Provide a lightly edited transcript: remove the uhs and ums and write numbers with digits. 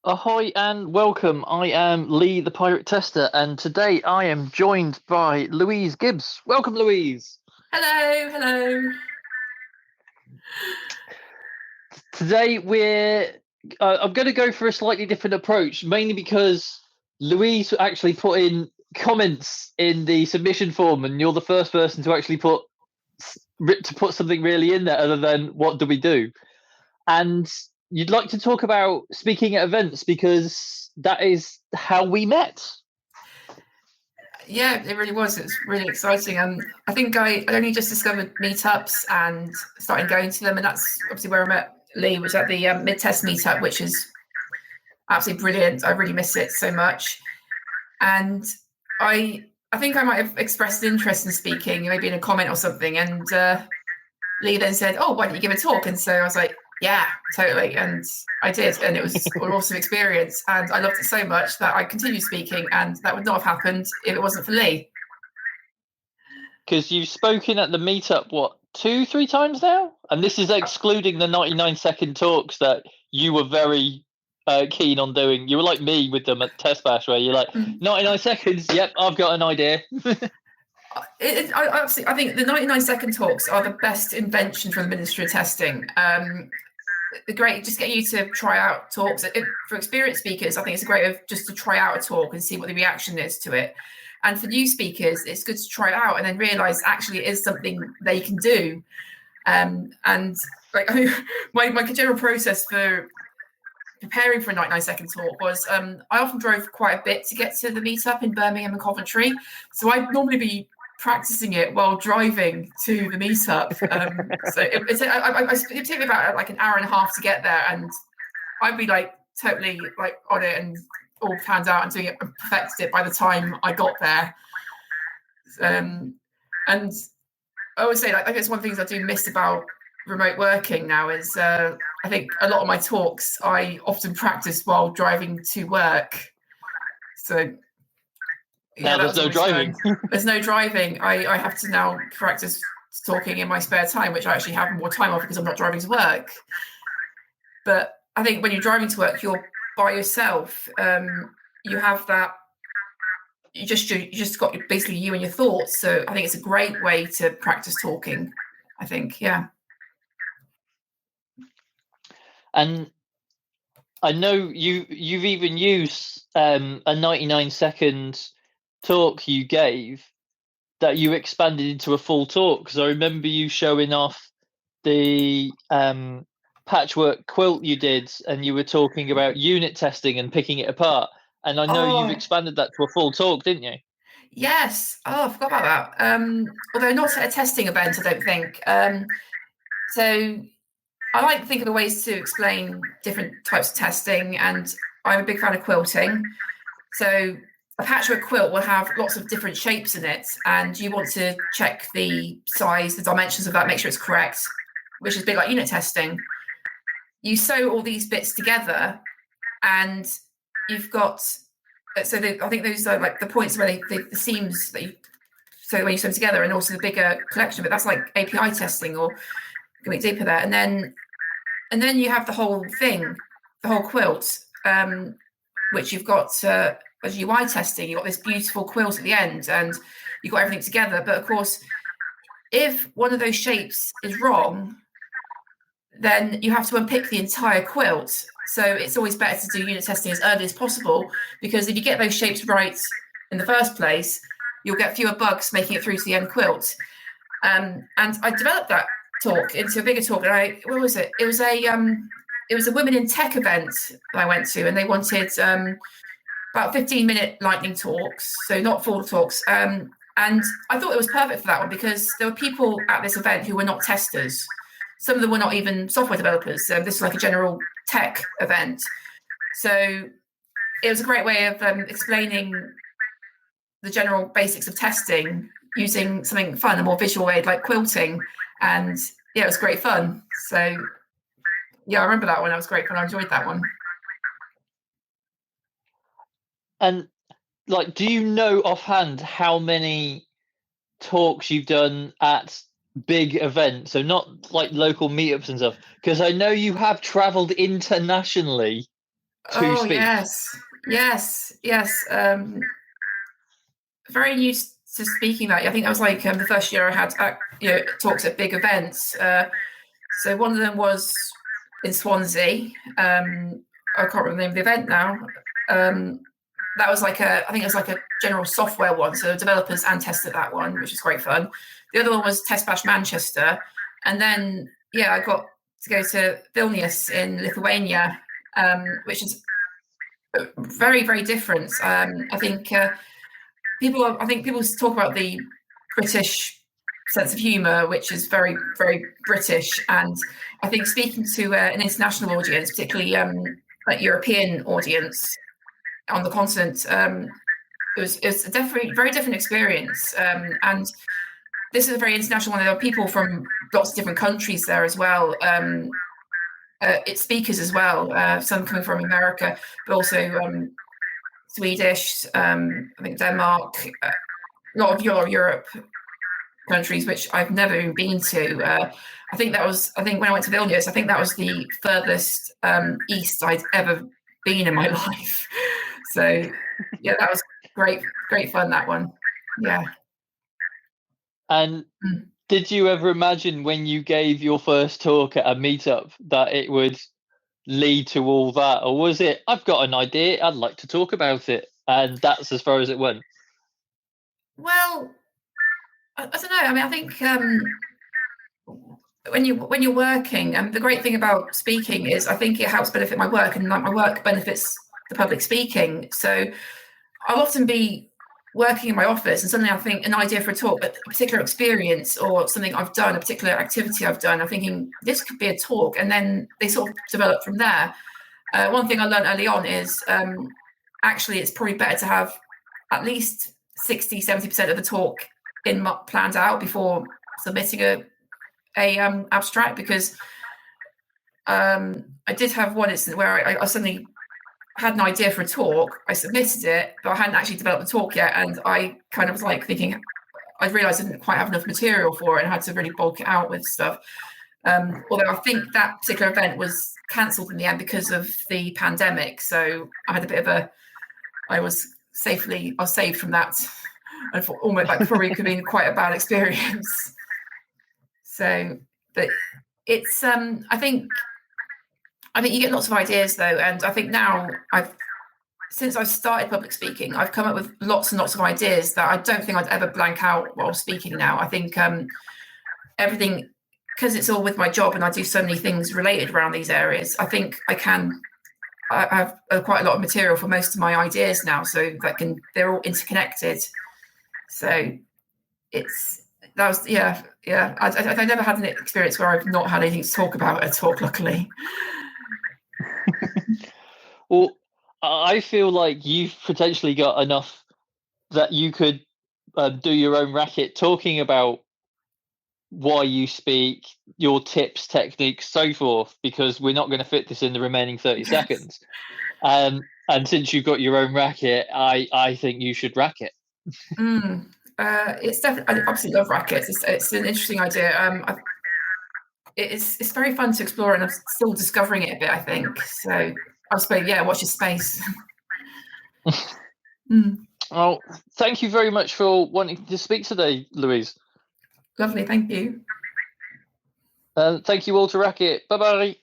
Ahoy and welcome. I am Lee the Pirate Tester, and today I am joined by Louise Gibbs. Welcome, Louise. Hello, hello. Today I'm going to go for a slightly different approach, mainly because Louise actually put in comments in the submission form, and you're the first person to actually put something really in there, other than what do we do? And you'd like to talk about speaking at events because that is how we met. Yeah, it really was. It's really exciting. I think I only just discovered meetups and started going to them, and that's obviously where I met Lee. Was at the mid-test meetup, which is absolutely brilliant. I really miss it so much. And I think I might have expressed an interest in speaking, maybe in a comment or something. And Lee then said, "Oh, why don't you give a talk?" And so I was like, "Yeah, totally." And I did, and it was an awesome experience. And I loved it so much that I continued speaking, and that would not have happened if it wasn't for Lee. Because you've spoken at the meetup, what, two, three times now? And this is excluding the 99-second talks that you were very keen on doing. You were like me with them at Test Bash, where you're like, 99 seconds, yep, I've got an idea. I think the 99-second talks are the best invention from the Ministry of Testing. Great, just get you to try out talks. For experienced speakers, I think it's great just to try out a talk and see what the reaction is to it. And for new speakers, it's good to try it out and then realize actually it is something they can do. And like my general process for preparing for a 99-second talk was I often drove quite a bit to get to the meetup in Birmingham and Coventry. So I'd normally be practicing it while driving to the meetup. So it took me about like an hour and a half to get there, and I'd be like totally like on it and all planned out and doing it and perfected it by the time I got there. And I would say, like, I guess one of the things I do miss about remote working now is I think a lot of my talks I often practice while driving to work. So now there's no driving. There's no driving. I have to now practice talking in my spare time, which I actually have more time off because I'm not driving to work. But I think when you're driving to work, you're by yourself. You have that. You just got basically you and your thoughts. So I think it's a great way to practice talking. I think, yeah. And I know you've even used a 99-second talk you gave that you expanded into a full talk, because I remember you showing off the patchwork quilt you did, and you were talking about unit testing and picking it apart, and I know you've expanded that to a full talk, didn't you? Yes. I forgot about that. Although not at a testing event, I don't think. So I like to think of the ways to explain different types of testing, and I'm a big fan of quilting. So a patchwork quilt will have lots of different shapes in it, and you want to check the size, the dimensions of that, make sure it's correct, which is a bit like unit testing. You sew all these bits together, and you've got, I think those are like the points where the seams that so when you sew them together, and also the bigger collection, but that's like API testing or going deeper there. And then you have the whole thing, the whole quilt, which you've got as UI testing. You've got this beautiful quilt at the end, and you've got everything together. But of course, if one of those shapes is wrong, then you have to unpick the entire quilt. So it's always better to do unit testing as early as possible, because if you get those shapes right in the first place, you'll get fewer bugs making it through to the end quilt. And I developed that talk into a bigger talk. And what was it? It was a women in tech event that I went to, and they wanted about 15-minute lightning talks, so not full talks. And I thought it was perfect for that one, because there were people at this event who were not testers. Some of them were not even software developers. So this was like a general tech event. So it was a great way of explaining the general basics of testing using something fun, a more visual way, like quilting. And yeah, it was great fun. So yeah, I remember that one. That was great fun. I enjoyed that one. And like, do you know offhand how many talks you've done at big events, so not like local meetups and stuff? Because I know you have traveled internationally to speak? Yes. Very new to speaking that. I think that was like the first year I had talks at big events. So one of them was in Swansea. I can't remember the name of the event now. That was I think it was like a general software one, so developers and tested that one, which is great fun. The other one was Test Bash Manchester, and then I got to go to Vilnius in Lithuania, which is very, very different. I think people talk about the British sense of humour, which is very, very British, and I think speaking to an international audience, particularly like European audience on the continent, it was definitely a very different experience. And this is a very international one. There are people from lots of different countries there as well. It's speakers as well, some coming from America, but also Swedish, I think Denmark, a lot of Europe countries, which I've never even been to. I think when I went to Vilnius, I think that was the furthest east I'd ever been in my life. So that was great fun, that one. Yeah. And did you ever imagine when you gave your first talk at a meetup that it would lead to all that, or was it, I've got an idea, I'd like to talk about it, and that's as far as it went? Well, I don't know. I mean, I think when you're working, and the great thing about speaking is I think it helps benefit my work, and like my work benefits the public speaking. So I'll often be working in my office and suddenly I think an idea for a talk, a particular experience or something I've done, a particular activity I've done, I'm thinking this could be a talk, and then they sort of develop from there. One thing I learned early on is actually it's probably better to have at least 60-70% of the talk planned out before submitting a abstract, because I did have one instance where I suddenly had an idea for a talk, I submitted it, but I hadn't actually developed the talk yet, and I kind of was like thinking, I realised I didn't quite have enough material for it and had to really bulk it out with stuff. Although I think that particular event was cancelled in the end because of the pandemic, so I had a bit of I was saved from that. I thought almost like probably could have been quite a bad experience. So, but it's I think you get lots of ideas though, and I think now since I've started public speaking, I've come up with lots and lots of ideas that I don't think I'd ever blank out while speaking now. I think everything, because it's all with my job and I do so many things related around these areas, I think I have quite a lot of material for most of my ideas now, so they're all interconnected. So I've never had an experience where I've not had anything to talk about at a talk, luckily. Well, I feel like you've potentially got enough that you could do your own racket talking about why you speak, your tips, techniques, so forth, because we're not going to fit this in the remaining 30 seconds. And since you've got your own racket, I think you should rack it. It's definitely, I absolutely love rackets. It's an interesting idea. It's very fun to explore, and I'm still discovering it a bit, I think. So I suppose, watch your space. Well, thank you very much for wanting to speak today, Louise. Lovely, thank you. Thank you all to Racket. Bye-bye.